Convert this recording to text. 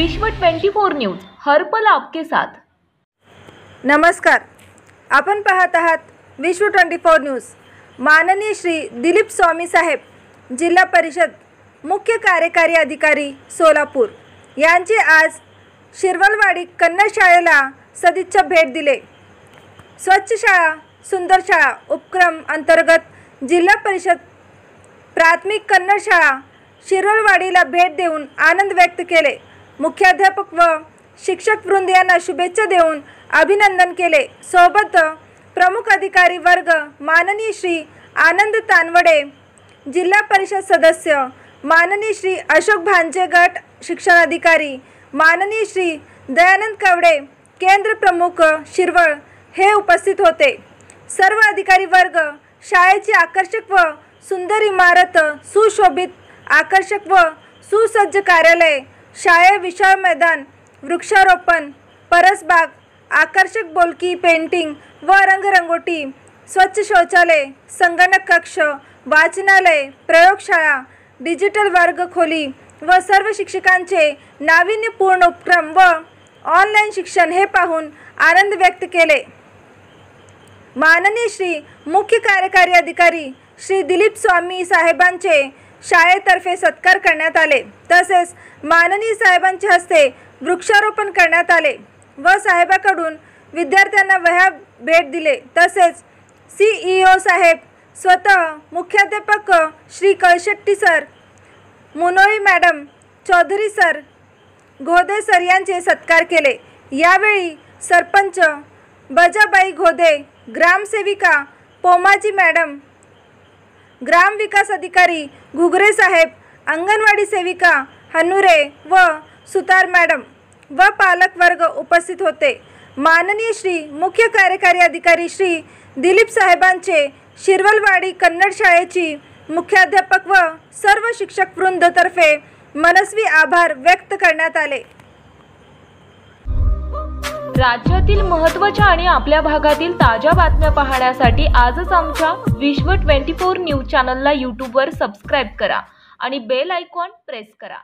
विश्व 24 न्यूज हर पल आपके साथ। नमस्कार, आपण पाहत आहात विश्व 24 न्यूज। माननीय श्री दिलीप स्वामी साहेब, जिल्हा परिषद मुख्य कार्यकारी अधिकारी सोलापूर यांची आज शिरवलवाडी कन्नड शाळेला सदिच्छा भेट दिले। स्वच्छ शाळा सुंदर शाळा उपक्रम अंतर्गत जिल्हा परिषद प्राथमिक कन्नड शाळा शिरवलवाडीला भेट देऊन आनंद व्यक्त केले। मुख्याध्यापक व शिक्षक वृंद यांना शुभेच्छा देऊन अभिनंदन केले। सोबत प्रमुख अधिकारी वर्ग माननीय श्री आनंद तानवडे, जिल्हा परिषद सदस्य माननीय श्री अशोक भांजे, गट शिक्षणाधिकारी माननीय श्री दयानंद कवडे, केंद्र प्रमुख शिरवळ हे उपस्थित होते। सर्व अधिकारी वर्ग शाळेची आकर्षक व सुंदर इमारत, सुशोभित आकर्षक व सुसज्ज कार्यालय, शाळे विशाळ मैदान, वृक्षारोपण, परसबाग, आकर्षक बोलकी पेंटिंग व रंगरंगोटी, स्वच्छ शौचालय, संगणक कक्ष, वाचनालय, प्रयोगशाळा, डिजिटल वर्ग खोली व सर्व शिक्षकांचे नाविन्यपूर्ण उपक्रम व ऑनलाईन शिक्षण हे पाहून आनंद व्यक्त केले। माननीय श्री मुख्य कार्यकारी अधिकारी श्री दिलीप स्वामी साहेबांचे शाळेतर्फे सत्कार करण्यात आले। तसेच माननीय साहेबांच्या हस्ते वृक्षारोपण करण्यात आले व साहेबाकडून विद्यार्थ्यांना वह्या भेट दिले। तसेच CEO साहेब स्वतः मुख्याध्यापक Shri Kalshetti sir, Munoli madam, Chaudhari sir, Ghode sir यांचे सत्कार केले। यावेळी सरपंच बजाबाई घोदे, ग्रामसेविका पोमाजी मॅडम, ग्राम विकास अधिकारी घुगरे साहेब, अंगणवाडी सेविका हनुरे व सुतार मॅडम व पालक वर्ग उपस्थित होते। माननीय श्री मुख्य कार्यकारी अधिकारी श्री दिलीप साहेबांचे शिरवलवाडी कन्नड शाळेची मुख्याध्यापक व सर्व शिक्षक वृंदातर्फे मनस्वी आभार व्यक्त करण्यात आले। राज्यातील महत्त्वाच्या आणि आपल्या भागातील ताज्या बातम्या पाहण्यासाठी आजच आमच्या विश्व 24 न्यूज चॅनलला YouTube वर सबस्क्राइब करा आणि बेल आयकॉन प्रेस करा।